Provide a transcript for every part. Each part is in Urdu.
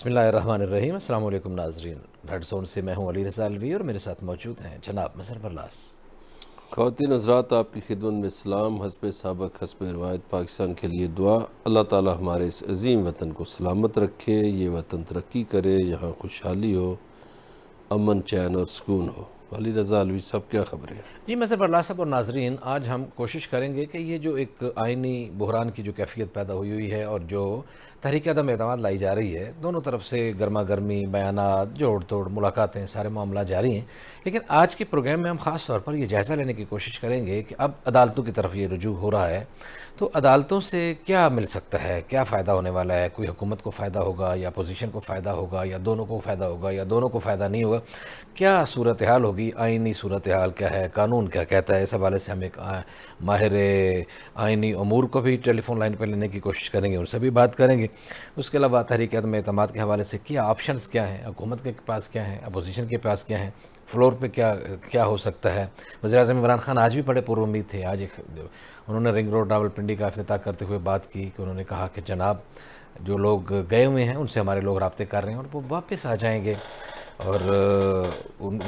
بسم اللہ الرحمن الرحیم۔ السلام علیکم ناظرین، ریڈ زون سے میں ہوں علی رضا الوی اور میرے ساتھ موجود ہیں جناب مظہر برلاس۔ خواتین حضرات، آپ کی خدمت میں اسلام حسب سابق حسب روایت پاکستان کے لیے دعا۔ اللہ تعالی ہمارے اس عظیم وطن کو سلامت رکھے، یہ وطن ترقی کرے، یہاں خوشحالی ہو، امن چین اور سکون ہو۔ علی رضا الوی صاحب، کیا خبریں؟ جی مظہر برلاس صاحب اور ناظرین، آج ہم کوشش کریں گے کہ یہ جو ایک آئینی بحران کی جو کیفیت پیدا ہوئی ہے اور جو تحریک عدم اعتماد لائی جا رہی ہے، دونوں طرف سے گرما گرمی، بیانات، جوڑ توڑ، ملاقاتیں، سارے معاملات جاری ہیں، لیکن آج کے پروگرام میں ہم خاص طور پر یہ جائزہ لینے کی کوشش کریں گے کہ اب عدالتوں کی طرف یہ رجوع ہو رہا ہے تو عدالتوں سے کیا مل سکتا ہے، کیا فائدہ ہونے والا ہے، کوئی حکومت کو فائدہ ہوگا یا اپوزیشن کو فائدہ ہوگا یا دونوں کو فائدہ ہوگا یا دونوں کو فائدہ نہیں ہوگا، کیا صورتحال ہوگی، آئینی صورتحال کیا ہے، قانون کیا کہتا ہے۔ اس حوالے سے ہم ایک ماہر آئینی امور کو بھی ٹیلی فون لائن پہ لینے کی کوشش کریں گے، ان سے بھی بات کریں گے۔ اس کے علاوہ تحریک عدم اعتماد کے حوالے سے کیا آپشنز کیا ہیں، حکومت کے پاس کیا ہیں، اپوزیشن کے پاس کیا ہیں، فلور پہ کیا ہو سکتا ہے۔ وزیر اعظم عمران خان آج بھی بڑے پر امید تھے۔ آج انہوں نے رنگ روڈ راولپنڈی کا افتتاح کرتے ہوئے بات کی کہ انہوں نے کہا کہ جناب جو لوگ گئے ہوئے ہیں ان سے ہمارے لوگ رابطے کر رہے ہیں اور وہ واپس آ جائیں گے، اور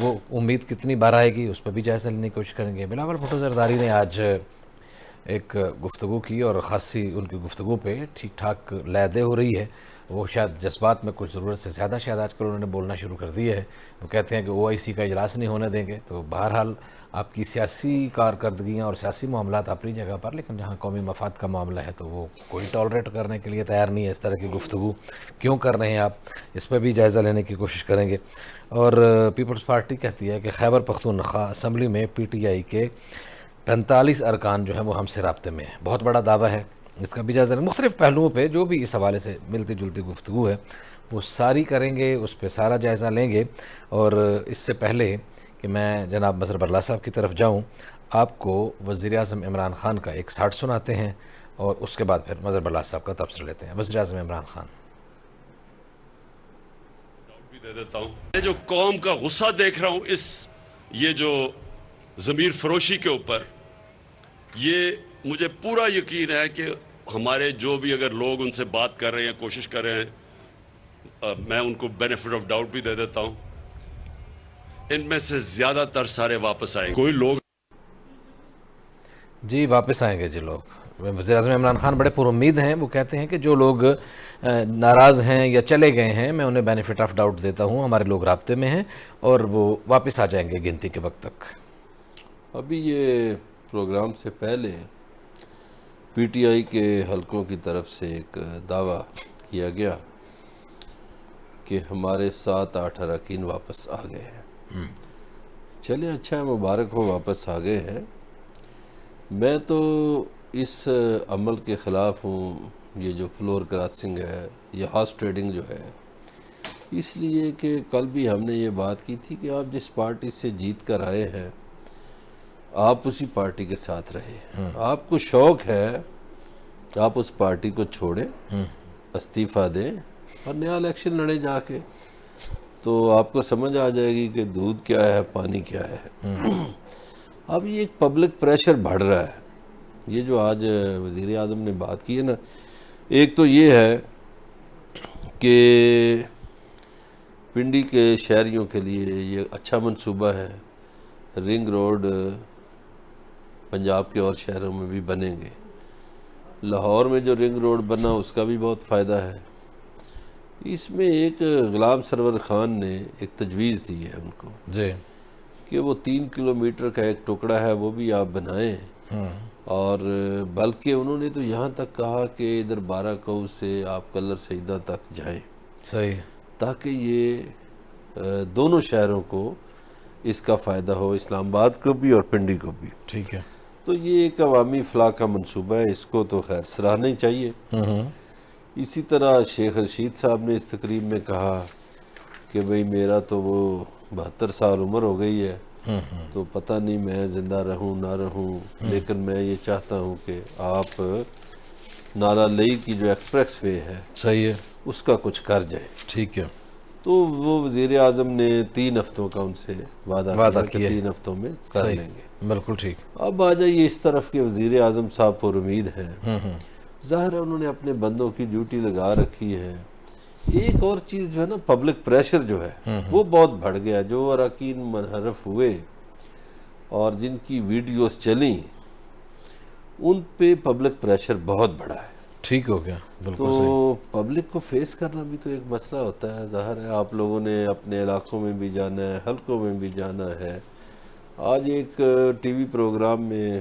وہ امید کتنی بار آئے گی اس پہ بھی جائزہ لینے کی کوشش کریں گے۔ بلاول بھٹو زرداری نے آج ایک گفتگو کی اور خاصی ان کی گفتگو پہ ٹھیک ٹھاک لہدے ہو رہی ہے۔ وہ شاید جذبات میں کچھ ضرورت سے زیادہ شاید آج کل انہوں نے بولنا شروع کر دیا ہے۔ وہ کہتے ہیں کہ OIC کا اجلاس نہیں ہونے دیں گے۔ تو بہرحال آپ کی سیاسی کارکردگیاں اور سیاسی معاملات اپنی جگہ پر، لیکن جہاں قومی مفاد کا معاملہ ہے تو وہ کوئی ٹالریٹ کرنے کے لیے تیار نہیں ہے۔ اس طرح کی گفتگو کیوں کر رہے ہیں آپ، اس پہ بھی جائزہ لینے کی کوشش کریں گے۔ اور پیپلز پارٹی کہتی ہے کہ خیبر پختونخوا اسمبلی میں PTI کے 45 ارکان جو ہیں وہ ہم سے رابطے میں ہیں۔ بہت بڑا دعویٰ ہے، اس کا بھی جائزہ مختلف پہلوؤں پہ جو بھی اس حوالے سے ملتی جلتی گفتگو ہے وہ ساری کریں گے، اس پہ سارا جائزہ لیں گے۔ اور اس سے پہلے کہ میں جناب مظہر برلاس صاحب کی طرف جاؤں، آپ کو وزیر اعظم عمران خان کا ایک ساٹھ سناتے ہیں اور اس کے بعد پھر مظہر برلاس صاحب کا تبصرہ لیتے ہیں۔ وزیر اعظم عمران خان۔ بھی دے دیتا ہوں، میں جو قوم کا غصہ دیکھ رہا ہوں یہ جو ضمیر فروشی کے اوپر، یہ مجھے پورا یقین ہے کہ ہمارے جو بھی اگر لوگ ان سے بات کر رہے ہیں، کوشش کر رہے ہیں، میں ان کو بینیفٹ آف ڈاؤٹ بھی دے دیتا ہوں، ان میں سے زیادہ تر سارے واپس آئیں گے۔ کوئی لوگ جی واپس آئیں گے جی لوگ۔ وزیر اعظم عمران خان بڑے پر امید ہیں۔ وہ کہتے ہیں کہ جو لوگ ناراض ہیں یا چلے گئے ہیں میں انہیں بینیفٹ آف ڈاؤٹ دیتا ہوں، ہمارے لوگ رابطے میں ہیں اور وہ واپس آ جائیں گے گنتی کے وقت تک۔ ابھی یہ پروگرام سے پہلے PTI کے حلقوں کی طرف سے ایک دعویٰ کیا گیا کہ ہمارے 7-8 اراکین واپس آ گئے ہیں۔ چلے اچھا ہے، مبارک ہو، واپس آ گئے ہیں۔ میں تو اس عمل کے خلاف ہوں، یہ جو فلور کراسنگ ہے، یہ ہارس ٹریڈنگ جو ہے، اس لیے کہ کل بھی ہم نے یہ بات کی تھی کہ آپ جس پارٹی سے جیت کر آئے ہیں آپ اسی پارٹی کے ساتھ رہے۔ آپ کو شوق ہے آپ اس پارٹی کو چھوڑیں، استعفیٰ دیں اور نیا الیکشن لڑیں جا کے، تو آپ کو سمجھ آ جائے گی کہ دودھ کیا ہے، پانی کیا ہے۔ اب یہ ایک پبلک پریشر بڑھ رہا ہے۔ یہ جو آج وزیر اعظم نے بات کی ہے نا، ایک تو یہ ہے کہ پنڈی کے شہریوں کے لیے یہ اچھا منصوبہ ہے، رنگ روڈ پنجاب کے اور شہروں میں بھی بنیں گے۔ لاہور میں جو رنگ روڈ بنا اس کا بھی بہت فائدہ ہے۔ اس میں ایک غلام سرور خان نے ایک تجویز دی ہے ان کو جی کہ وہ 3 کلومیٹر کا ایک ٹکڑا ہے وہ بھی آپ بنائیں، اور بلکہ انہوں نے تو یہاں تک کہا کہ ادھر 12 کوہ سے آپ کلر سیدہ تک جائیں، صحیح، تاکہ یہ دونوں شہروں کو اس کا فائدہ ہو، اسلام آباد کو بھی اور پنڈی کو بھی۔ ٹھیک ہے۔ تو یہ ایک عوامی فلاح کا منصوبہ ہے، اس کو تو خیر سراہنا ہی چاہیے۔ اسی طرح شیخ رشید صاحب نے اس تقریب میں کہا کہ بھئی میرا تو وہ 72 سال عمر ہو گئی ہے، تو پتہ نہیں میں زندہ رہوں نہ رہوں، لیکن میں یہ چاہتا ہوں کہ آپ نالا لئی کی جو ایکسپریس وے ہے صحیح ہے، اس کا کچھ کر جائیں۔ ٹھیک ہے۔ تو وہ وزیر اعظم نے 3 ہفتوں کا ان سے وعدہ کیا کہ 3 ہفتوں میں کر لیں گے۔ بالکل ٹھیک۔ اب آ جائیے اس طرف کے وزیر اعظم صاحب پر امید ہیں، ظاہر ہے انہوں نے اپنے بندوں کی ڈیوٹی لگا رکھی ہے، ایک اور چیز جو ہے نا، پبلک پریشر جو ہے وہ بہت بڑھ گیا. جو اراکین منحرف ہوئے اور جن کی ویڈیوز چلیں ان پہ پبلک پریشر بہت بڑا ہے. ٹھیک ہو گیا، بالکل تو صحیح. پبلک کو فیس کرنا بھی تو ایک مسئلہ ہوتا ہے. ظاہر ہے آپ لوگوں نے اپنے علاقوں میں بھی جانا ہے، حلقوں میں بھی جانا ہے. آج ایک ٹی وی پروگرام میں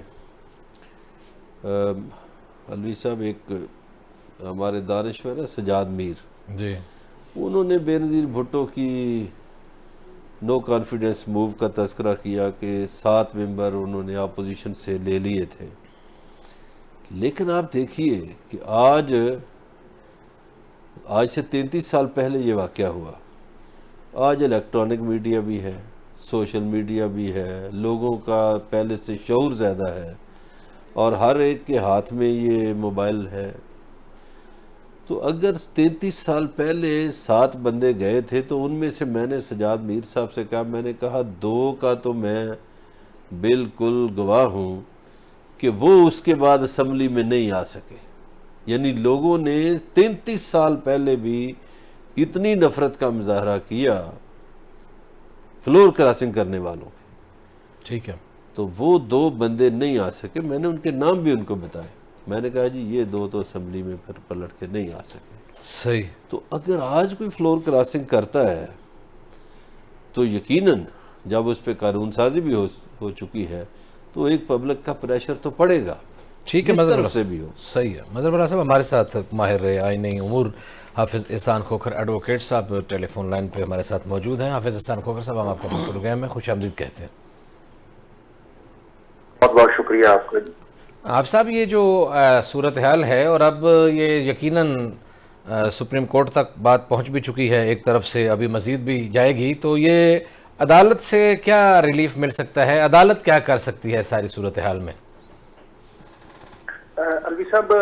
علوی صاحب، ایک ہمارے دانشور ہیں سجاد میر، جی انہوں نے بے نظیر بھٹو کی نو کانفیڈنس موو کا تذکرہ کیا کہ 7 ممبر انہوں نے اپوزیشن سے لے لیے تھے. لیکن آپ دیکھیے کہ آج سے 33 سال پہلے یہ واقعہ ہوا. آج الیکٹرانک میڈیا بھی ہے، سوشل میڈیا بھی ہے، لوگوں کا پہلے سے شعور زیادہ ہے اور ہر ایک کے ہاتھ میں یہ موبائل ہے. تو اگر 33 سال پہلے 7 بندے گئے تھے تو ان میں سے میں نے سجاد میر صاحب سے کہا، میں نے کہا 2 کا تو میں بالکل گواہ ہوں کہ وہ اس کے بعد اسمبلی میں نہیں آ سکے. یعنی لوگوں نے 33 سال پہلے بھی اتنی نفرت کا مظاہرہ کیا فلور کراسنگ کرنے والوں کے. ٹھیک ہے. تو وہ 2 بندے نہیں آ سکے. میں نے ان کے نام بھی ان کو بتائے. میں نے کہا جی یہ 2 تو اسمبلی میں پھر پلٹ کے نہیں آ سکے. صحیح. تو اگر آج کوئی فلور کراسنگ کرتا ہے تو یقیناً جب اس پہ قانون سازی بھی ہو چکی ہے تو ایک پبلک کا پریشر تو پڑے گا. ٹھیک ہے. جس طرف سے بھی ہو. صحیح ہے. مظہر بلّہ صاحب ہمارے ساتھ ماہر آئینی امور حافظ احسان کھوکھر ایڈوکیٹ صاحب ٹیلی فون لائن پہ ہمارے ساتھ موجود ہیں. حافظ احسان کھوکھر صاحب، ہم آپ کو پروگرام میں خوش آمدید کہتے ہیں. بہت بہت شکریہ آپ کا. آپ صاحب، یہ جو صورتحال ہے اور اب یہ یقیناً سپریم کورٹ تک بات پہنچ بھی چکی ہے، ایک طرف سے ابھی مزید بھی جائے گی، تو یہ عدالت سے کیا ریلیف مل سکتا ہے؟ عدالت کیا کر سکتی ہے ساری صورتحال میں؟ علوی صاحب،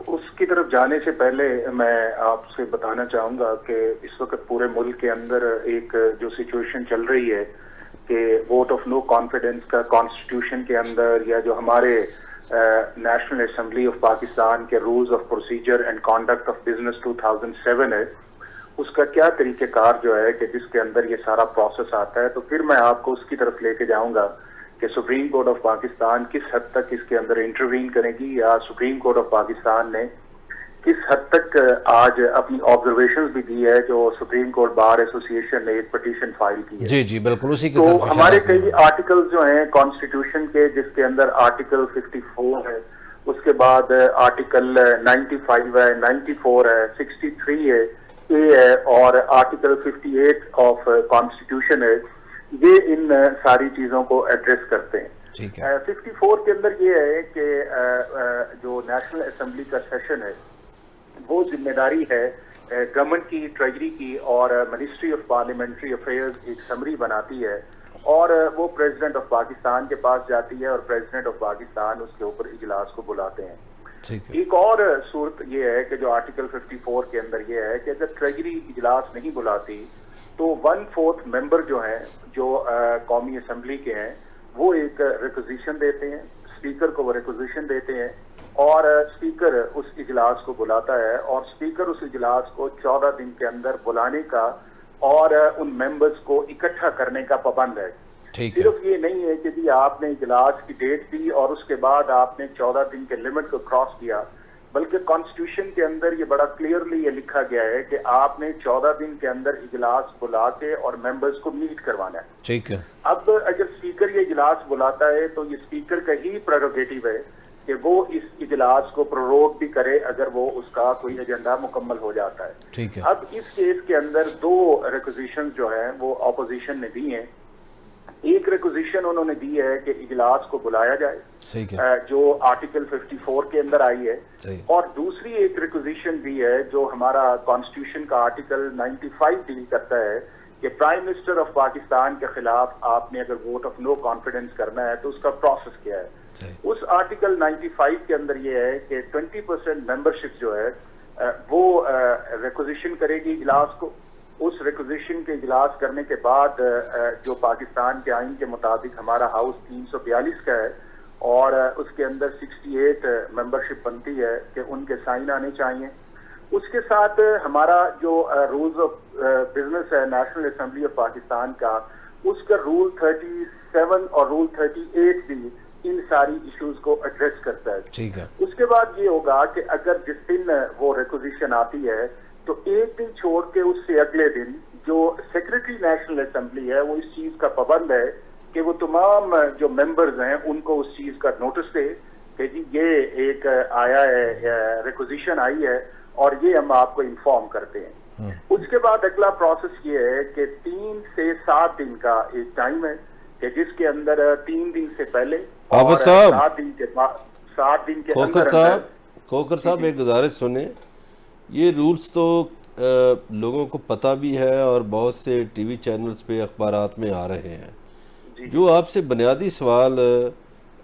اس کی طرف جانے سے پہلے میں آپ سے بتانا چاہوں گا کہ اس وقت پورے ملک کے اندر ایک جو سچویشن چل رہی ہے کہ ووٹ آف نو کانفیڈنس کا کانسٹیٹیوشن کے اندر، یا جو ہمارے نیشنل اسمبلی آف پاکستان کے rules of procedure and conduct of business 2007 ہے، اس کا کیا طریقہ کار جو ہے کہ جس کے اندر یہ سارا پروسیس آتا ہے. تو پھر میں آپ کو اس کی طرف لے کے جاؤں گا کہ سپریم کورٹ آف پاکستان کس حد تک اس کے اندر انٹروین کرے گی، یا سپریم کورٹ آف پاکستان نے کس حد تک آج اپنی آبزرویشنز بھی دی ہے جو سپریم کورٹ بار ایسوسی ایشن نے ایک پٹیشن فائل کی ہے. جی بالکل اسی کی تو طرف ہمارے کئی آرٹیکل جو ہیں کانسٹیٹیوشن کے، جس کے اندر آرٹیکل 54 ہے، اس کے بعد آرٹیکل 95 ہے، 94 ہے، 63 ہے اے ہے، اور آرٹیکل 58 آف کانسٹیٹیوشن ہے، یہ ان ساری چیزوں کو ایڈریس کرتے ہیں. 54 کے اندر یہ ہے کہ جو نیشنل اسمبلی کا سیشن ہے وہ ذمہ داری ہے گورنمنٹ کی، ٹریجری کی اور منسٹری آف پارلیمنٹری افیئرز ایک سمری بناتی ہے اور وہ پریزیڈنٹ آف پاکستان کے پاس جاتی ہے اور پریزیڈنٹ آف پاکستان اس کے اوپر اجلاس کو بلاتے ہیں. ایک اور صورت یہ ہے کہ جو آرٹیکل 54 کے اندر یہ ہے کہ اگر ٹریجری اجلاس نہیں بلاتی تو 1/4 ممبر جو ہیں، جو قومی اسمبلی کے ہیں، وہ ایک ریکوزیشن دیتے ہیں، اسپیکر کو وہ ریکوزیشن دیتے ہیں اور اسپیکر اس اجلاس کو بلاتا ہے، اور اسپیکر اس اجلاس کو 14 دن کے اندر بلانے کا اور ان ممبرز کو اکٹھا کرنے کا پابند ہے. صرف یہ نہیں ہے کہ جی آپ نے اجلاس کی ڈیٹ دی اور اس کے بعد آپ نے 14 دن کے لمٹ کو کراس کیا، بلکہ کانسٹیٹیوشن کے اندر یہ بڑا کلیئرلی یہ لکھا گیا ہے کہ آپ نے 14 دن کے اندر اجلاس بلا کے اور ممبرز کو میٹ کروانا ہے. ٹھیک ہے. اب اگر اسپیکر یہ اجلاس بلاتا ہے تو یہ اسپیکر کا ہی پریروگیٹو ہے کہ وہ اس اجلاس کو پروروگ بھی کرے اگر وہ اس کا کوئی ایجنڈا مکمل ہو جاتا ہے. ٹھیک ہے. اب اس کیس کے اندر 2 ریکوزیشن جو ہیں وہ اپوزیشن نے دی ہیں. ایک ریکوزیشن انہوں نے دی ہے کہ اجلاس کو بلایا جائے، جو آرٹیکل 54 کے اندر آئی ہے، اور دوسری ایک ریکوزیشن بھی ہے جو ہمارا کانسٹیٹیوشن کا آرٹیکل 95 ڈیل کرتا ہے کہ پرائم منسٹر آف پاکستان کے خلاف آپ نے اگر ووٹ آف نو کانفیڈنس کرنا ہے تو اس کا پروسیس کیا ہے. اس آرٹیکل 95 کے اندر یہ ہے کہ 20% ممبرشپ جو ہے وہ ریکوزیشن کرے گی اجلاس کو. اس ریکوزیشن کے اجلاس کرنے کے بعد جو پاکستان کے آئین کے مطابق ہمارا ہاؤس 342 کا ہے اور اس کے اندر 68 ممبرشپ بنتی ہے کہ ان کے سائن آنے چاہیے. اس کے ساتھ ہمارا جو رولز آف بزنس ہے نیشنل اسمبلی آف پاکستان کا، اس کا رول 37 اور رول 38 بھی ان ساری ایشوز کو ایڈریس کرتا ہے. ٹھیک ہے. اس کے بعد یہ ہوگا کہ اگر جس دن وہ ریکوزیشن آتی ہے تو ایک دن چھوڑ کے اس سے اگلے دن جو سیکرٹری نیشنل اسمبلی ہے وہ اس چیز کا پابند ہے کہ وہ تمام جو ممبرز ہیں ان کو اس چیز کا نوٹس دے کہ جی یہ ایک آیا ہے، ریکوزیشن آئی ہے اور یہ ہم آپ کو انفارم کرتے ہیں. اس کے بعد اگلا پروسیس یہ ہے کہ 3 سے 7 دن کا ایک ٹائم ہے کہ جس کے اندر 3 دن سے پہلے اور 7 دن کے بعد 7 دن کے اندر. کوکر صاحب ایک گزارش سنیں، یہ رولز تو لوگوں کو پتہ بھی ہے اور بہت سے ٹی وی چینلز پہ اخبارات میں آ رہے ہیں. جو آپ سے بنیادی سوال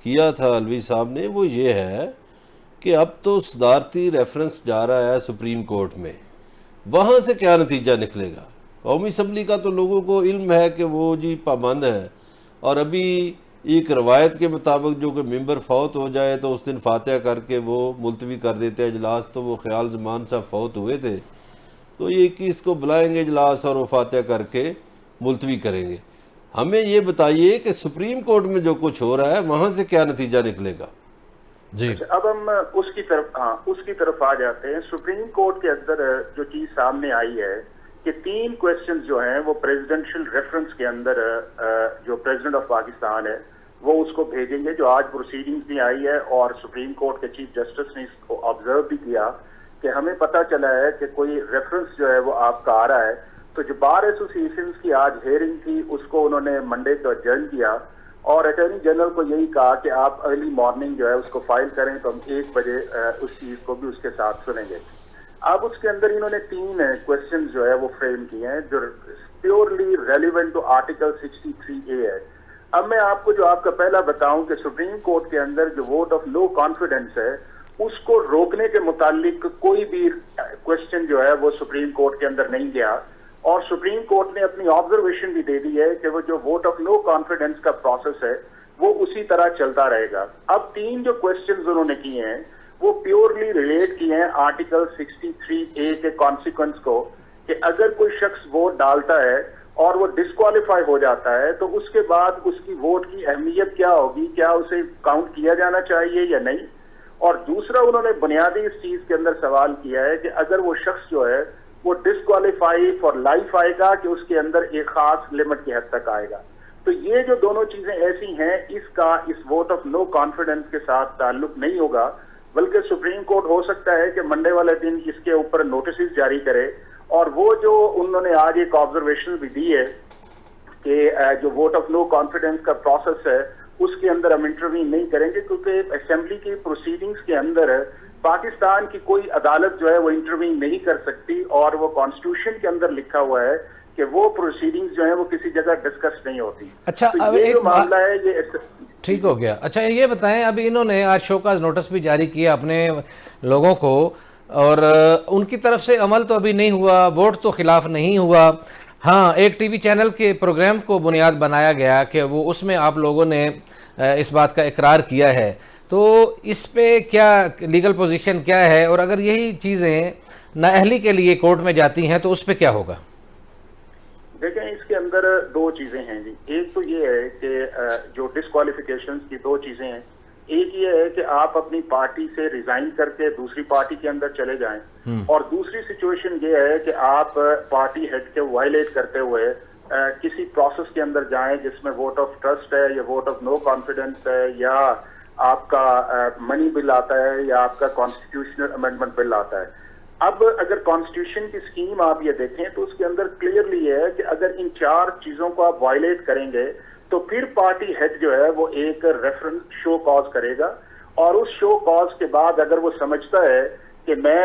کیا تھا علوی صاحب نے وہ یہ ہے کہ اب تو صدارتی ریفرنس جا رہا ہے سپریم کورٹ میں، وہاں سے کیا نتیجہ نکلے گا؟ قومی اسمبلی کا تو لوگوں کو علم ہے کہ وہ جی پابند ہے، اور ابھی ایک روایت کے مطابق جو کہ ممبر فوت ہو جائے تو اس دن فاتحہ کر کے وہ ملتوی کر دیتے ہیں اجلاس. تو وہ خیال زمان صاحب فوت ہوئے تھے تو یہ 21 کو بلائیں گے اجلاس اور وہ فاتحہ کر کے ملتوی کریں گے. ہمیں یہ بتائیے کہ سپریم کورٹ میں جو کچھ ہو رہا ہے وہاں سے کیا نتیجہ نکلے گا؟ جی اب ہم اس کی طرف آ جاتے ہیں. سپریم کورٹ کے اندر جو چیز سامنے آئی ہے کہ 3 کویسچنز جو ہیں وہ پریزیڈنشل ریفرنس کے اندر جو پریزیڈنٹ آف پاکستان ہے وہ اس کو بھیجیں گے. جو آج پروسیڈنگز بھی آئی ہے اور سپریم کورٹ کے چیف جسٹس نے اس کو آبزرو بھی کیا کہ ہمیں پتہ چلا ہے کہ کوئی ریفرنس جو ہے وہ آپ کا آ رہا ہے. تو جو بار ایسوسیشنز کی آج ہیئرنگ تھی اس کو انہوں نے منڈے کو ایڈجرن کیا اور اٹارنی جنرل کو یہی کہا کہ آپ ارلی مارننگ جو ہے اس کو فائل کریں تو ہم 1 بجے اس چیز کو بھی اس کے ساتھ سنیں گے. اب اس کے اندر انہوں نے 3 کویسچن جو ہے وہ فریم کیے ہیں جو purely relevant to article 63A ہے. اب میں آپ کو جو آپ کا پہلا بتاؤں کہ سپریم کورٹ کے اندر جو ووٹ آف نو کانفیڈنس ہے اس کو روکنے کے متعلق کوئی بھی کویسچن جو ہے وہ سپریم کورٹ کے اندر نہیں گیا اور سپریم کورٹ نے اپنی آبزرویشن بھی دے دی ہے کہ وہ جو ووٹ آف نو کانفیڈنس کا پروسیس ہے وہ اسی طرح چلتا رہے گا. اب 3 جو کویسچنز انہوں نے کیے ہیں وہ پیورلی ریلیٹ کیے ہیں آرٹیکل 63A کے کانسیکوینس کو کہ اگر کوئی شخص ووٹ ڈالتا ہے اور وہ ڈسکوالیفائی ہو جاتا ہے تو اس کے بعد اس کی ووٹ کی اہمیت کیا ہوگی، کیا اسے کاؤنٹ کیا جانا چاہیے یا نہیں. اور دوسرا انہوں نے بنیادی اس چیز کے اندر سوال کیا ہے کہ اگر وہ شخص جو ہے وہ ڈسکوالیفائی فار لائف آئے گا کہ اس کے اندر ایک خاص لمٹ کی حد تک آئے گا. تو یہ جو دونوں چیزیں ایسی ہیں اس کا اس ووٹ آف نو کانفیڈنس کے ساتھ تعلق نہیں ہوگا، بلکہ سپریم کورٹ ہو سکتا ہے کہ منڈے والے دن اس کے اوپر نوٹسز جاری کرے. اور وہ جو انہوں نے آج ایک آبزرویشن بھی دی ہے کہ جو ووٹ آف نو کانفیڈنس کا پروسیس ہے اس کے اندر ہم انٹروین نہیں کریں گے کیونکہ اسمبلی کی پروسیڈنگز کے اندر پاکستان کی کوئی عدالت جو ہے وہ انٹروین نہیں کر سکتی اور وہ کانسٹیٹیوشن کے اندر لکھا ہوا ہے کہ وہ پروسیڈنگز جو ہیں وہ کسی جگہ ڈسکس نہیں ہوتی. اچھا اب یہ جو معاملہ ہے یہ ٹھیک ہو گیا. اچھا یہ بتائیں ابھی انہوں نے آج شوکاز نوٹس بھی جاری کیا اپنے لوگوں کو اور ان کی طرف سے عمل تو ابھی نہیں ہوا، ووٹ تو خلاف نہیں ہوا. ہاں ایک ٹی وی چینل کے پروگرام کو بنیاد بنایا گیا کہ وہ اس میں آپ لوگوں نے اس بات کا اقرار کیا ہے. تو اس پہ کیا لیگل پوزیشن کیا ہے اور اگر یہی چیزیں نااہلی کے لیے کورٹ میں جاتی ہیں تو اس پہ کیا ہوگا؟ دیکھیں اس کے اندر 2 چیزیں ہیں جی. ایک تو یہ ہے کہ جو ڈسکوالیفیکیشنز کی 2 چیزیں ہیں. ایک یہ ہے کہ آپ اپنی پارٹی سے ریزائن کر کے دوسری پارٹی کے اندر چلے جائیں اور دوسری سچویشن یہ ہے کہ آپ پارٹی ہیڈ کے وائلیٹ کرتے ہوئے کسی پروسیس کے اندر جائیں جس میں ووٹ آف ٹرسٹ ہے یا ووٹ آف نو کانفیڈنس ہے یا آپ کا منی بل آتا ہے یا آپ کا کانسٹیٹیوشنل امینڈمنٹ بل آتا ہے. اب اگر کانسٹیٹیوشن کی اسکیم آپ یہ دیکھیں تو اس کے اندر کلیئرلی یہ ہے کہ اگر ان 4 چیزوں کو آپ وائلیٹ کریں گے تو پھر پارٹی ہیڈ جو ہے وہ ایک ریفرنس شو کاز کرے گا اور اس شو کاز کے بعد اگر وہ سمجھتا ہے کہ میں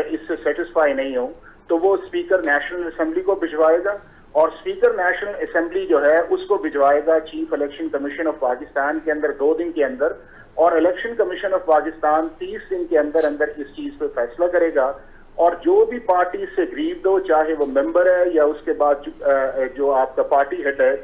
اس سے سیٹسفائی نہیں ہوں تو وہ اسپیکر نیشنل اسمبلی کو بھجوائے گا اور اسپیکر نیشنل اسمبلی جو ہے اس کو بھجوائے گا chief election commission of Pakistan کے اندر 2 دن کے اندر اور الیکشن کمیشن آف پاکستان 30 دن کے اندر اس چیز پہ فیصلہ کرے گا. اور جو بھی پارٹی سے گریوڈ ہو چاہے وہ ممبر ہے یا اس کے بعد جو آپ کا پارٹی ہیڈ ہے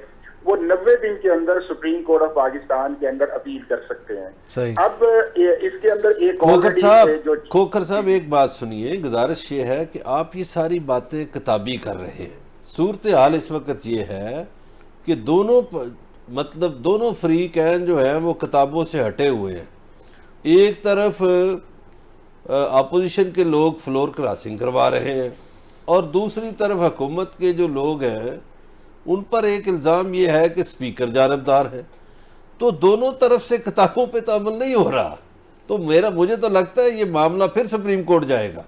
وہ 90 دن کے اندر سپریم کورٹ آف پاکستان کے اندر اپیل کر سکتے ہیں. صحیح. اب اس کے اندر ایک کھوکھر صاحب ایک بات سنیے، گزارش یہ ہے کہ آپ یہ ساری باتیں کتابی کر رہے ہیں. صورتحال اس وقت یہ ہے کہ دونوں فریقین جو ہیں وہ کتابوں سے ہٹے ہوئے ہیں. ایک طرف اپوزیشن کے لوگ فلور کراسنگ کروا رہے ہیں اور دوسری طرف حکومت کے جو لوگ ہیں ان پر ایک الزام یہ ہے کہ اسپیکر جانبدار ہے. تو دونوں طرف سے کتابوں پہ تو عمل نہیں ہو رہا. تو مجھے تو لگتا ہے یہ معاملہ پھر سپریم کورٹ جائے گا.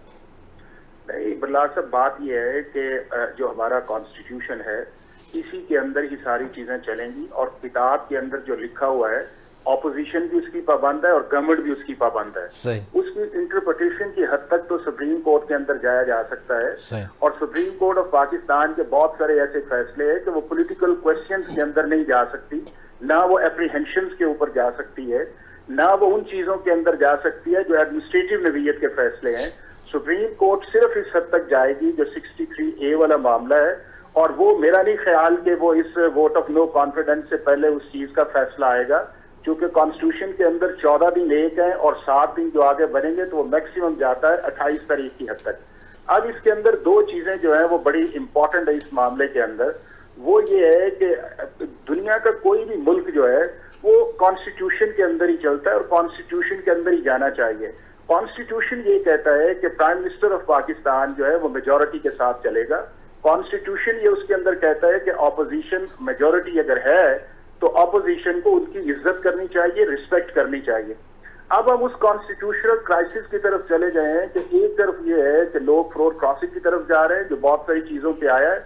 نہیں بلال صاحب، بات یہ ہے کہ جو ہمارا کانسٹیٹیوشن ہے اسی کے اندر ہی ساری چیزیں چلیں گی، اور کتاب کے اندر جو لکھا ہوا ہے اپوزیشن بھی اس کی پابند ہے اور گورنمنٹ بھی اس کی پابند ہے. اس کی انٹرپریٹیشن کی حد تک تو سپریم کورٹ کے اندر جایا جا سکتا ہے. اور سپریم کورٹ آف پاکستان کے بہت سارے ایسے فیصلے ہیں کہ وہ پولیٹیکل کوشچنز کے اندر نہیں جا سکتی، نہ وہ اپریہنشنز کے اوپر جا سکتی ہے، نہ وہ ان چیزوں کے اندر جا سکتی ہے جو ایڈمنسٹریٹو نوعیت کے فیصلے ہیں. سپریم کورٹ صرف اس حد تک جائے گی جو 63A والا معاملہ ہے، اور وہ میرا نہیں خیال کہ وہ اس ووٹ آف نو کانفیڈنس سے پہلے اس چیز کا فیصلہ آئے گا، کیونکہ کانسٹیٹیوشن کے اندر 14 دن ایک ہیں اور 7 دن جو آگے بڑھیں گے تو وہ میکسیمم جاتا ہے 28 تاریخ کی حد تک. اب اس کے اندر دو چیزیں جو ہیں وہ بڑی امپورٹنٹ ہے اس معاملے کے اندر. وہ یہ ہے کہ دنیا کا کوئی بھی ملک جو ہے وہ کانسٹیٹیوشن کے اندر ہی چلتا ہے اور کانسٹیٹیوشن کے اندر ہی جانا چاہیے. کانسٹیٹیوشن یہ کہتا ہے کہ پرائم منسٹر آف پاکستان جو ہے وہ میجورٹی کے ساتھ چلے گا. کانسٹیٹیوشن یہ اس کے اندر کہتا ہے کہ اپوزیشن میجورٹی اگر ہے تو اپوزیشن کو ان کی عزت کرنی چاہیے، رسپیکٹ کرنی چاہیے. اب ہم اس کانسٹیٹیوشنل کرائسس کی طرف چلے گئے ہیں کہ ایک طرف یہ ہے کہ لوگ فلور کراسنگ کی طرف جا رہے ہیں جو بہت ساری چیزوں پہ آیا ہے.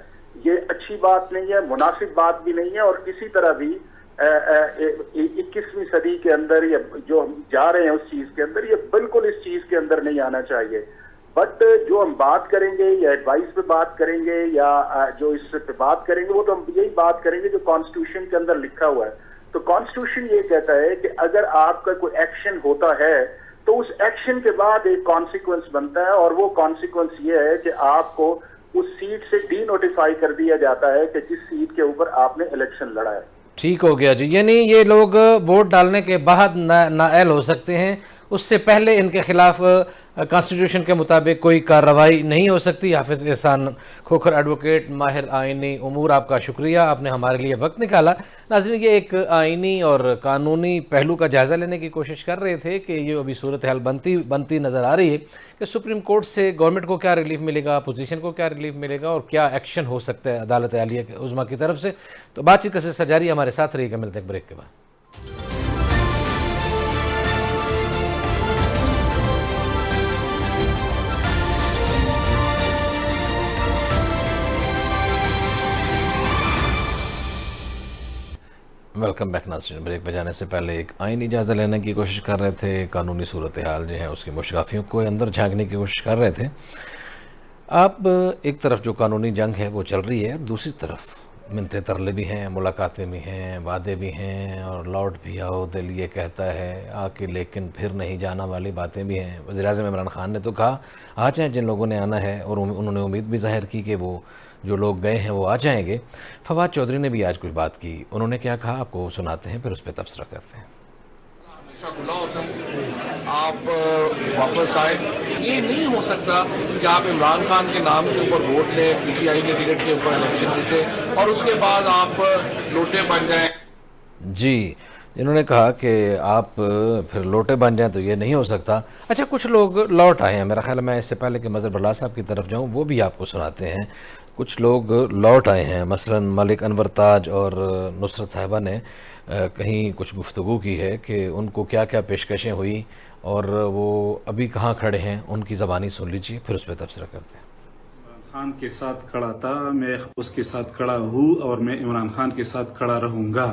یہ اچھی بات نہیں ہے، مناسب بات بھی نہیں ہے، اور کسی طرح بھی 21ویں صدی کے اندر یا جو ہم جا رہے ہیں اس چیز کے اندر، یہ بالکل اس چیز کے اندر نہیں آنا چاہیے. بٹ جو ہم بات کریں گے یا ایڈوائس پہ بات کریں گے یا جو اس پہ بات کریں گے وہ تو ہم یہی بات کریں گے جو کانسٹیٹیوشن کے اندر لکھا ہوا ہے. تو کانسٹیٹیوشن یہ کہتا ہے کہ اگر آپ کا کوئی ایکشن ہوتا ہے تو اس ایکشن کے بعد ایک کانسیکوینس بنتا ہے، اور وہ کانسیکوینس یہ ہے کہ آپ کو اس سیٹ سے ڈی نوٹیفائی کر دیا جاتا ہے کہ جس سیٹ کے اوپر آپ نے الیکشن لڑا ہے. ٹھیک ہو گیا جی. یعنی یہ لوگ ووٹ ڈالنے کے بعد نااہل ہو سکتے ہیں، اس سے پہلے ان کے خلاف کانسٹیٹیوشن کے مطابق کوئی کارروائی نہیں ہو سکتی. حافظ احسان کھوکھر ایڈوکیٹ، ماہر آئینی امور، آپ کا شکریہ، آپ نے ہمارے لیے وقت نکالا. ناظرین، یہ ایک آئینی اور قانونی پہلو کا جائزہ لینے کی کوشش کر رہے تھے کہ یہ ابھی صورتحال بنتی نظر آ رہی ہے کہ سپریم کورٹ سے گورنمنٹ کو کیا ریلیف ملے گا، اپوزیشن کو کیا ریلیف ملے گا، اور کیا ایکشن ہو سکتا ہے عدالت عالیہ عظمیٰ کی طرف سے. تو بات چیت کا سلسلہ جاری، ہمارے ساتھ رہیے گا. ملتے ہیں بریک کے بعد. ویلکم بیک ناظرین. بریک پہ جانے سے پہلے ایک آئینی جائزہ لینے کی کوشش کر رہے تھے، قانونی صورتحال جو ہے اس کی مشکافیوں کو اندر جھانکنے کی کوشش کر رہے تھے. اب ایک طرف جو قانونی جنگ ہے وہ چل رہی ہے، دوسری طرف منتیں ترلے بھی ہیں، ملاقاتیں بھی ہیں، وعدے بھی ہیں، اور لوٹ بھی آؤ دل یہ کہتا ہے آ کے لیکن پھر نہیں جانا والی باتیں بھی ہیں. وزیر اعظم عمران خان نے تو کہا آ جائیں جن لوگوں نے آنا ہے، اور انہوں نے امید بھی ظاہر کی کہ وہ جو لوگ گئے ہیں وہ آ جائیں گے. فواد چودھری نے بھی آج کچھ بات کی. انہوں نے کیا کہا آپ کو سناتے ہیں، پھر اس پہ تبصرہ کرتے ہیں. ہمیشہ کھلا ہوتا ہے، آپ واپس آئے. یہ نہیں ہو سکتا کہ آپ عمران خان کے نام کے اوپر ووٹ لیں، پی ٹی آئی کے ٹکٹ کے اوپر الیکشن جیتے اور اس کے بعد آپ لوٹے بن جائیں. جی، انہوں نے کہا کہ آپ پھر لوٹے بن جائیں تو یہ نہیں ہو سکتا. اچھا، کچھ لوگ لوٹ آئے ہیں. میرا خیال ہے میں اس سے پہلے کہ مظہر بلال صاحب کی طرف جاؤں وہ بھی آپ کو سناتے ہیں. کچھ لوگ لوٹ آئے ہیں. مثلا ملک انور تاج اور نصرت صاحبہ نے کہیں کچھ گفتگو کی ہے کہ ان کو کیا کیا پیشکشیں ہوئی اور وہ ابھی کہاں کھڑے ہیں. ان کی زبانی سن لیجیے، پھر اس پہ تبصرہ کرتے ہیں. خان کے ساتھ کھڑا تھا، میں اس کے ساتھ کھڑا ہوں اور میں عمران خان کے ساتھ کھڑا رہوں گا.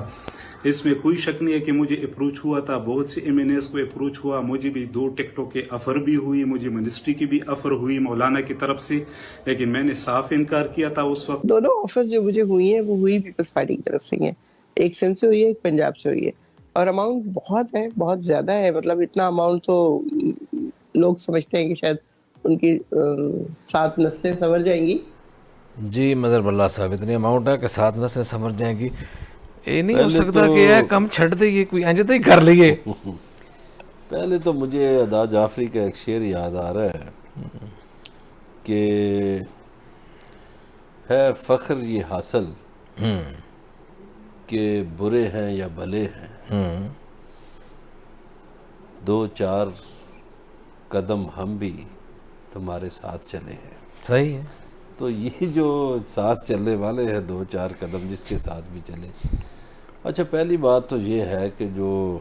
اس میں کوئی شک نہیں ہے کہ مجھے اپروچ ہوا تھا، بہت سے ایم این ایز کو اپروچ ہوا. مجھے بھی 2 ٹکٹوں کے آفر بھی ہوئی، مجھے منسٹری کی بھی آفر ہوئی مولانا کی طرف سے، لیکن میں نے صاف انکار کیا تھا اس وقت. دونوں آفر جو مجھے ہوئی ہیں وہ ہوئی پیپلز پارٹی کی طرف سے ہیں. ایک سندھ سے ہوئی ہے، ایک پنجاب سے ہوئی ہے، اور اماؤنٹ بہت ہے، بہت زیادہ ہے. مطلب اتنا اماؤنٹ تو لوگ سمجھتے ہیں کہ شاید ان کی 7 نسلیں سنور جائیں گی. جی مظہر بلال صاحب، اتنی اماؤنٹ ہے کہ 7 نسلیں سنور جائیں گی. یہ نہیں ہو سکتا کہ یہ کم چھڑ دے یہ کوئی انج تو ہی کر لیے. پہلے تو مجھے ادا جعفری کا ایک شعر یاد آ رہا ہے کہ ہے فخر یہ حاصل کہ برے ہیں یا بھلے ہیں، 2-4 قدم ہم بھی تمہارے ساتھ چلے ہیں. صحیح ہے. تو یہ جو ساتھ چلنے والے ہیں 2-4 قدم جس کے ساتھ بھی چلے. اچھا، پہلی بات تو یہ ہے کہ جو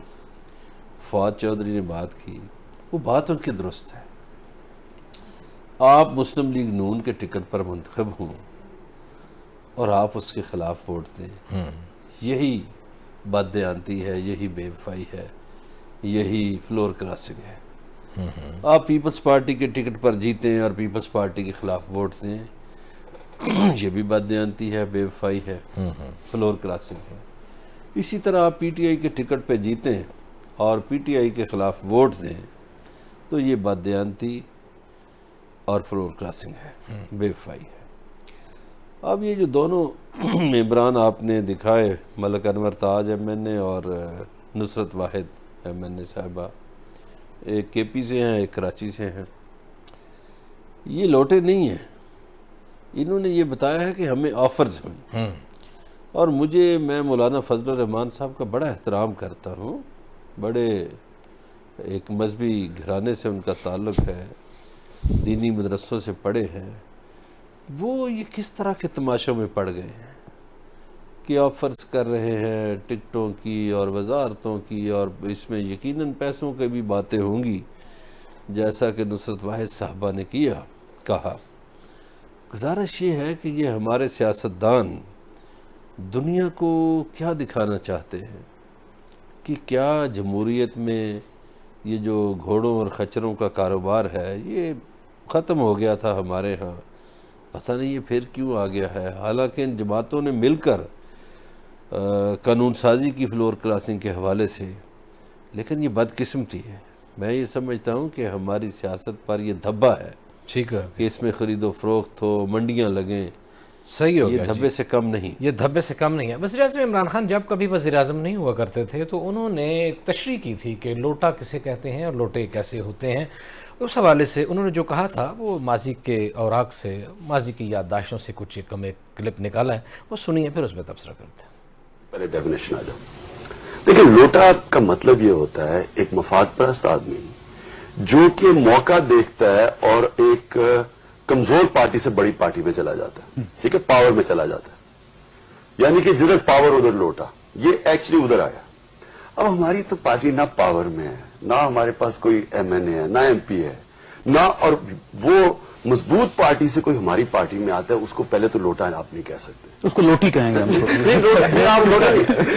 فواد چودھری نے بات کی وہ بات ان کی درست ہے. آپ مسلم لیگ نون کے ٹکٹ پر منتخب ہوں اور آپ اس کے خلاف ووٹ دیں، یہی بددیانتی ہے، یہی بے وفائی ہے، یہی فلور کراسنگ ہے. آپ پیپلز پارٹی کے ٹکٹ پر جیتیں اور پیپلز پارٹی کے خلاف ووٹ دیں، یہ بھی بددیانتی ہے، بے وفائی ہے، فلور کراسنگ ہے. اسی طرح آپ پی ٹی آئی کے ٹکٹ پہ جیتیں اور پی ٹی آئی کے خلاف ووٹ دیں تو یہ بددیانتی اور فلور کراسنگ ہے، بے وفائی ہے. اب یہ جو دونوں ممبران آپ نے دکھائے، ملک انور تاج ایم این اے اور نصرت واحد ایم این اے صاحبہ، ایک کے پی سے ہیں ایک کراچی سے ہیں، یہ لوٹے نہیں ہیں. انہوں نے یہ بتایا ہے کہ ہمیں آفرز ہوئیں. اور میں مولانا فضل الرحمان صاحب کا بڑا احترام کرتا ہوں، بڑے ایک مذہبی گھرانے سے ان کا تعلق ہے، دینی مدرسوں سے پڑھے ہیں. وہ یہ کس طرح کے تماشوں میں پڑ گئے ہیں کہ آفرز کر رہے ہیں ٹکٹوں کی اور وزارتوں کی، اور اس میں یقیناً پیسوں کی بھی باتیں ہوں گی جیسا کہ نصرت واحد صاحبہ نے کہا. گزارش یہ ہے کہ یہ ہمارے سیاستدان دنیا کو کیا دکھانا چاہتے ہیں کہ کیا جمہوریت میں یہ جو گھوڑوں اور خچروں کا کاروبار ہے یہ ختم ہو گیا تھا ہمارے ہاں، پتہ نہیں یہ پھر کیوں آ گیا ہے. حالانکہ ان جماعتوں نے مل کر قانون سازی کی فلور کراسنگ کے حوالے سے، لیکن یہ بدقسمتی ہے. میں یہ سمجھتا ہوں کہ ہماری سیاست پر یہ دھبا ہے، ٹھیک ہے، کہ اس میں خرید و فروخت ہو، منڈیاں لگیں. صحیح ہو گیا. یہ دھبے سے کم نہیں، یہ دھبے سے کم نہیں ہے. وزیر اعظم عمران خان جب کبھی وزیر اعظم نہیں ہوا کرتے تھے تو انہوں نے ایک تشریح کی تھی کہ لوٹا کسے کہتے ہیں اور لوٹے کیسے ہوتے ہیں. اس حوالے سے انہوں نے جو کہا تھا وہ ماضی کے اوراق سے، ماضی کی یادداشتوں سے کچھ ایک کلپ نکالا ہے، وہ سنیے پھر اس پہ تبصرہ کرتے ہیں. پہلے ڈیفینیشن آ جاؤ. دیکھیں، لوٹا کا مطلب یہ ہوتا ہے ایک مفاد پرست آدمی جو کہ موقع دیکھتا ہے اور ایک کمزور پارٹی سے بڑی پارٹی میں چلا جاتا ہے، ٹھیک ہے، پاور میں چلا جاتا ہے. یعنی کہ جدھر پاور ادھر لوٹا، یہ ایکچولی ادھر آیا. اب ہماری تو پارٹی نہ پاور میں ہے، نہ ہمارے پاس کوئی ایم این اے ہے، نہ ایم پی ہے، نہ، اور وہ مضبوط پارٹی سے کوئی ہماری پارٹی میں آتا ہے اس کو پہلے تو لوٹا آپ نہیں کہہ سکتے، اس کو لوٹی کہیں گے ہم.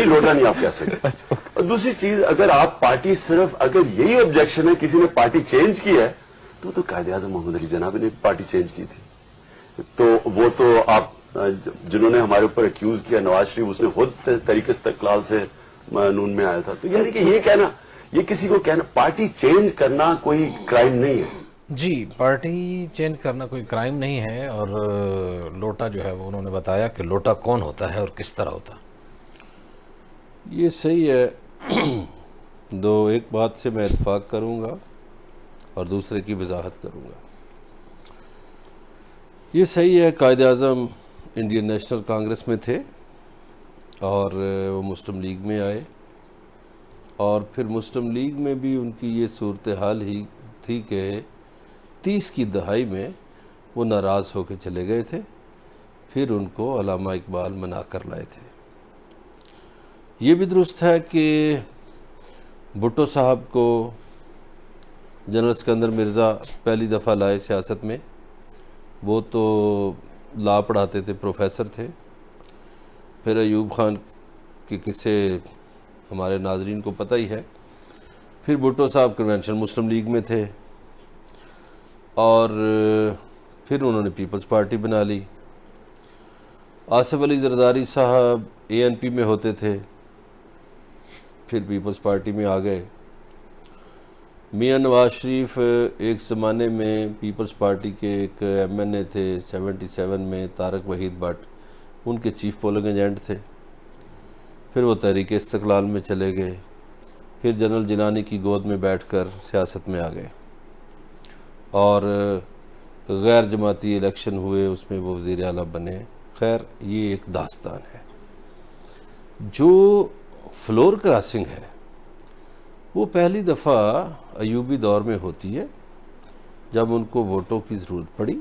لوٹا نہیں آپ کہہ سکتے. اور دوسری چیز، اگر آپ پارٹی صرف، اگر یہی آبجیکشن ہے کسی نے پارٹی چینج کی ہے تو قائد اعظم محمد علی جناح نے پارٹی چینج کی تھی. تو وہ تو آپ جنہوں نے ہمارے اوپر ایکیوز کیا، نواز شریف، اس نے خود طریق استقلال سے نون میں آیا تھا. تو یعنی کہ یہ کہنا، یہ کسی کو کہنا پارٹی چینج کرنا کوئی کرائم نہیں ہے. جی، پارٹی چینج کرنا کوئی کرائم نہیں ہے. اور لوٹا جو ہے وہ انہوں نے بتایا کہ لوٹا کون ہوتا ہے اور کس طرح ہوتا ہے. یہ صحیح ہے. ایک بات سے میں اتفاق کروں گا اور دوسرے کی وضاحت کروں گا. یہ صحیح ہے، قائد اعظم انڈین نیشنل کانگریس میں تھے اور وہ مسلم لیگ میں آئے، اور پھر مسلم لیگ میں بھی ان کی یہ صورتحال ہی تھی کہ 30 کی دہائی میں وہ ناراض ہو کے چلے گئے تھے. پھر ان کو علامہ اقبال منا کر لائے تھے. یہ بھی درست ہے کہ بھٹو صاحب کو جنرل اسکندر مرزا پہلی دفعہ لائے سیاست میں. وہ تو لا پڑھاتے تھے، پروفیسر تھے. پھر ایوب خان کے قصے ہمارے ناظرین کو پتہ ہی ہے. پھر بھٹو صاحب کنونشنل مسلم لیگ میں تھے اور پھر انہوں نے پیپلز پارٹی بنا لی. آصف علی زرداری صاحب اے این پی میں ہوتے تھے، پھر پیپلز پارٹی میں آ گئے. میاں نواز شریف ایک زمانے میں پیپلز پارٹی کے ایک ایم این اے تھے 77 میں، طارق وحید بٹ، ان کے چیف پولنگ ایجنٹ تھے. پھر وہ تحریک استقلال میں چلے گئے، پھر جنرل جیلانی کی گود میں بیٹھ کر سیاست میں آ گئے، اور غیر جماعتی الیکشن ہوئے، اس میں وہ وزیر اعلیٰ بنے۔ خیر یہ ایک داستان ہے۔ جو فلور کراسنگ ہے وہ پہلی دفعہ ایوبی دور میں ہوتی ہے، جب ان کو ووٹوں کی ضرورت پڑی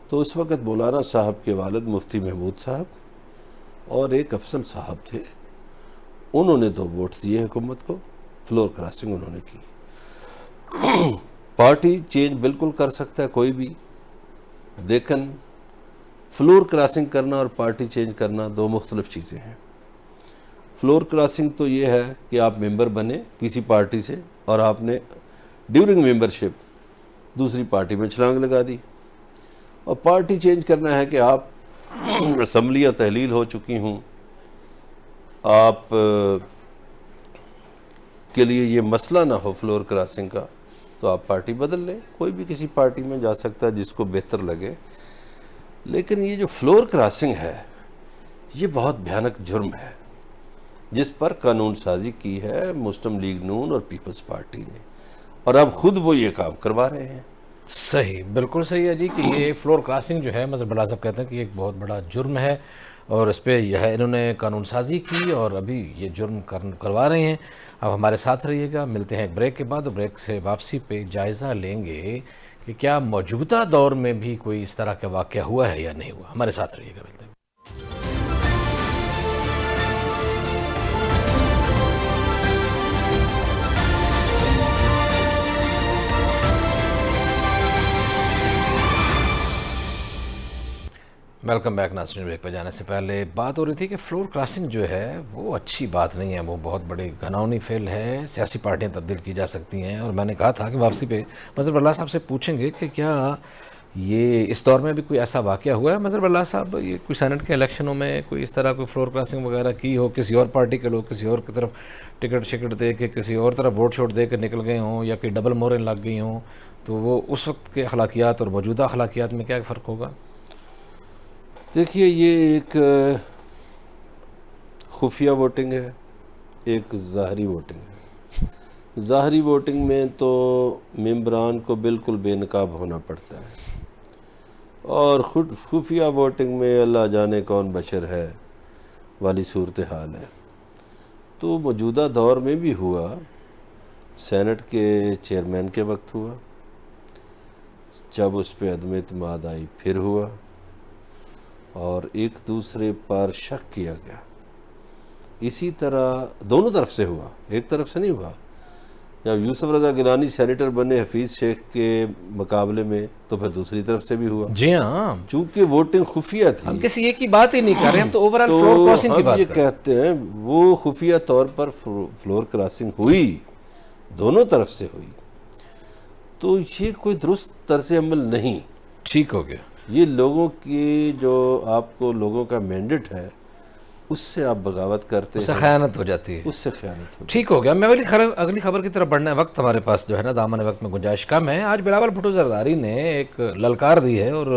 تو اس وقت مولانا صاحب کے والد مفتی محمود صاحب اور ایک افضل صاحب تھے، انہوں نے تو ووٹ دیے حکومت کو، فلور کراسنگ انہوں نے کی۔ پارٹی چینج بالکل کر سکتا ہے کوئی بھی، لیکن فلور کراسنگ کرنا اور پارٹی چینج کرنا دو مختلف چیزیں ہیں۔ فلور کراسنگ تو یہ ہے کہ آپ ممبر بنے کسی پارٹی سے اور آپ نے ڈیورنگ ممبرشپ دوسری پارٹی میں چھلانگ لگا دی، اور پارٹی چینج کرنا ہے کہ آپ اسمبلیاں تحلیل ہو چکی ہوں، آپ کے لیے یہ مسئلہ نہ ہو فلور کراسنگ کا، تو آپ پارٹی بدل لیں، کوئی بھی کسی پارٹی میں جا سکتا ہے جس کو بہتر لگے۔ لیکن یہ جو فلور کراسنگ ہے یہ بہت بھیانک جرم ہے، جس پر قانون سازی کی ہے مسلم لیگ نون اور پیپلز پارٹی نے، اور اب خود وہ یہ کام کروا رہے ہیں۔ صحیح، بالکل صحیح ہے جی، کہ یہ فلور کراسنگ جو ہے مظہر بلال صاحب کہتے ہیں کہ یہ ایک بہت بڑا جرم ہے، اور اس پہ یہ ہے انہوں نے قانون سازی کی اور ابھی یہ جرم کروا رہے ہیں۔ اب ہمارے ساتھ رہیے گا، ملتے ہیں ایک بریک کے بعد، اور بریک سے واپسی پہ جائزہ لیں گے کہ کیا موجودہ دور میں بھی کوئی اس طرح کا واقعہ ہوا ہے یا نہیں ہوا۔ ہمارے ساتھ رہیے گا، ملتے ہیں۔ ویلکم بیک ناظرین۔ بریک پہ جانے سے پہلے بات ہو رہی تھی کہ فلور کراسنگ جو ہے وہ اچھی بات نہیں ہے، وہ بہت بڑی گھناؤنی فعل ہے، سیاسی پارٹیاں تبدیل کی جا سکتی ہیں، اور میں نے کہا تھا کہ واپسی پہ مظہر بلال صاحب سے پوچھیں گے کہ کیا یہ اس دور میں بھی کوئی ایسا واقعہ ہوا ہے مظہر بلال صاحب، یہ کوئی سینٹ کے الیکشنوں میں کوئی اس طرح کوئی فلور کراسنگ وغیرہ کی ہو، کسی اور پارٹی کے لوگ کسی اور کی طرف ٹکٹ شکٹ دے کے کسی اور طرف ووٹ شوٹ دے کے نکل گئے ہوں، یا کوئی ڈبل موریں لگ گئی ہوں، تو وہ اس وقت کے اخلاقیات اور موجودہ اخلاقیات میں کیا فرق ہوگا؟ دیکھیے یہ ایک خفیہ ووٹنگ ہے، ایک ظاہری ووٹنگ ہے۔ ظاہری ووٹنگ میں تو ممبران کو بالکل بے نقاب ہونا پڑتا ہے، اور خود خفیہ ووٹنگ میں اللہ جانے کون بشر ہے والی صورتحال ہے۔ تو موجودہ دور میں بھی ہوا، سینٹ کے چیئرمین کے وقت ہوا، جب اس پہ عدم اعتماد آئی پھر ہوا، اور ایک دوسرے پر شک کیا گیا۔ اسی طرح دونوں طرف سے ہوا، ایک طرف سے نہیں ہوا۔ جب یوسف رضا گیلانی سینیٹر بنے حفیظ شیخ کے مقابلے میں تو پھر دوسری طرف سے بھی ہوا۔ جی ہاں، چونکہ ووٹنگ خفیہ تھی، ہم کسی ایک کی بات ہی نہیں کر رہے، ہم تو اوورال فلور کراسنگ کی بات کر رہے ہیں۔ یہ کہتے ہیں وہ خفیہ طور پر فلور کراسنگ ہوئی، دونوں طرف سے ہوئی، تو یہ کوئی درست طرز عمل نہیں، ٹھیک ہو گیا۔ یہ لوگوں کی جو آپ کو لوگوں کا مینڈیٹ ہے اس سے آپ بغاوت کرتے ہیں، اس سے خیانت ہو جاتی ہے، اس سے خیانت ہو۔ ٹھیک ہو گیا۔ میں اگلی خبر کی طرف بڑھنا ہے، وقت ہمارے پاس جو ہے نا دامن وقت میں گنجائش کم ہے۔ آج بلاول بھٹو زرداری نے ایک للکار دی ہے، اور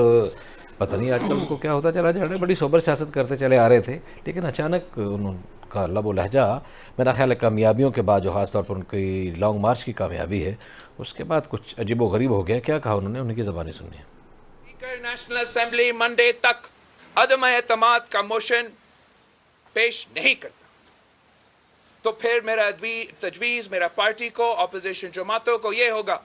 پتہ نہیں آج کل ان کو کیا ہوتا چلا جا رہا ہے، بڑی سوبر سیاست کرتے چلے آ رہے تھے، لیکن اچانک انہوں کا لب و لہجہ میرا خیال ہے کامیابیوں کے بعد، جو خاص طور پر ان کی لانگ مارچ کی کامیابی ہے، اس کے بعد کچھ عجیب و غریب ہو گیا۔ کیا کہا انہوں نے، انہیں کی زبانی سنی ہے۔ نیشنل اسمبلی منڈے تک عدم اعتماد کا موشن پیش نہیں کرتا تو پھر میرا تجویز میرا پارٹی کو، اپوزیشن جماعتوں کو یہ ہوگا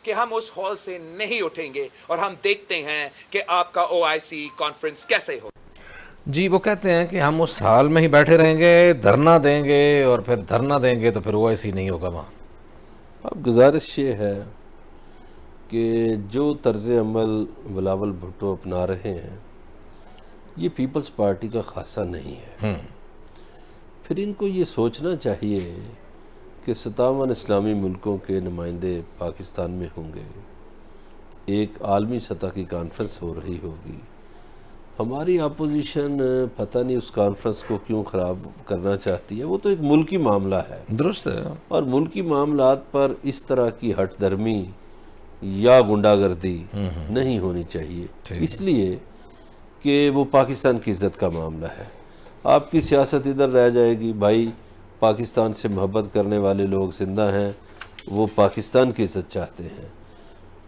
کہ ہم اس ہال سے نہیں اٹھیں گے، اور ہم دیکھتے ہیں کہ آپ کا OIC کانفرنس کیسے ہو۔ جی وہ کہتے ہیں کہ ہم اس حال میں ہی بیٹھے رہیں گے، دھرنا دیں گے، اور پھر دھرنا دیں گے تو پھر OIC نہیں ہوگا وہاں۔ اب گزارش یہ ہے کہ جو طرز عمل بلاول بھٹو اپنا رہے ہیں یہ پیپلز پارٹی کا خاصہ نہیں ہے۔ پھر ان کو یہ سوچنا چاہیے کہ 57 اسلامی ملکوں کے نمائندے پاکستان میں ہوں گے، ایک عالمی سطح کی کانفرنس ہو رہی ہوگی، ہماری اپوزیشن پتہ نہیں اس کانفرنس کو کیوں خراب کرنا چاہتی ہے، وہ تو ایک ملکی معاملہ ہے، درست ہے، اور ملکی معاملات پر اس طرح کی ہٹ درمی یا گنڈا گردی نہیں ہونی چاہیے، اس لیے کہ وہ پاکستان کی عزت کا معاملہ ہے۔ آپ کی سیاست ادھر رہ جائے گی، بھائی پاکستان سے محبت کرنے والے لوگ زندہ ہیں، وہ پاکستان کی عزت چاہتے ہیں۔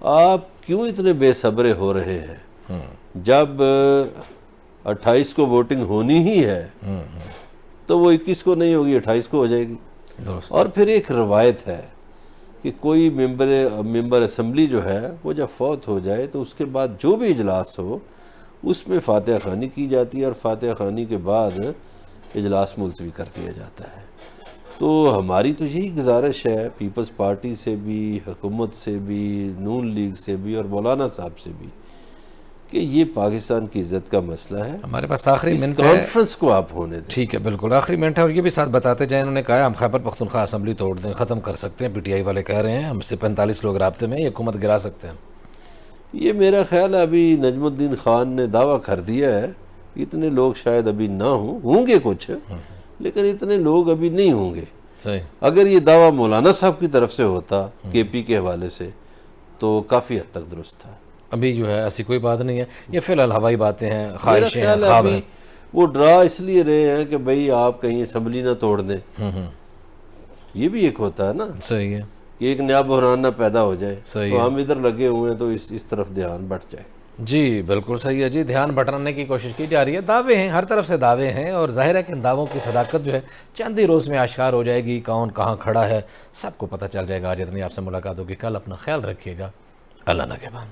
آپ کیوں اتنے بے صبرے ہو رہے ہیں؟ جب 28 کو ووٹنگ ہونی ہی ہے تو وہ 21 کو نہیں ہوگی، 28 کو ہو جائے گی۔ اور پھر ایک روایت ہے کہ کوئی ممبر اسمبلی جو ہے وہ جب فوت ہو جائے تو اس کے بعد جو بھی اجلاس ہو اس میں فاتحہ خوانی کی جاتی ہے، اور فاتحہ خوانی کے بعد اجلاس ملتوی کر دیا جاتا ہے۔ تو ہماری تو یہی گزارش ہے پیپلز پارٹی سے بھی، حکومت سے بھی، نون لیگ سے بھی اور مولانا صاحب سے بھی، کہ یہ پاکستان کی عزت کا مسئلہ ہے۔ ہمارے پاس آخری منٹ ہے، کانفرنس کو آپ ہونے دیں۔ ٹھیک ہے، بالکل آخری منٹ ہے، اور یہ بھی ساتھ بتاتے جائیں، انہوں نے کہا ہم خیبر پختونخوا اسمبلی توڑ دیں، ختم کر سکتے ہیں، پی ٹی آئی والے کہہ رہے ہیں ہم سے 45 لوگ رابطے میں، یہ حکومت گرا سکتے ہیں۔ یہ میرا خیال ہے ابھی نجم الدین خان نے دعویٰ کر دیا ہے، اتنے لوگ شاید ابھی نہ ہوں گے کچھ، لیکن اتنے لوگ ابھی نہیں ہوں گے۔ صحیح۔ اگر یہ دعویٰ مولانا صاحب کی طرف سے ہوتا کے پی کے حوالے سے تو کافی حد تک درست تھا۔ ابھی جو ہے ایسی کوئی بات نہیں ہے، یہ فی الحال ہوائی باتیں ہیں، میرا خواہشیں ہیں، خیال ہے خواب ابھی ہیں۔ وہ ڈرا اس لیے رہے ہیں کہ بھئی آپ کہیں اسمبلی نہ توڑ دیں، یہ بھی ایک ہوتا ہے نا صحیح ہے، کہ ایک نیا بحران نہ پیدا ہو جائے، صحیح تو ہے۔ ہم ادھر لگے ہوئے ہیں تو اس طرف دھیان بٹ جائے۔ جی بالکل صحیح ہے جی، دھیان بٹانے کی کوشش کی جا رہی ہے، دعوے ہیں، ہر طرف سے دعوے ہیں، اور ظاہر ہے کہ ان دعووں کی صداقت جو ہے چند ہی روز میں آشکار ہو جائے گی، کون کہاں کھڑا ہے سب کو پتہ چل جائے گا۔ آج اتنی آپ سے ملاقات ہوگی، کل اپنا خیال رکھیے گا، اللہ نگہبان۔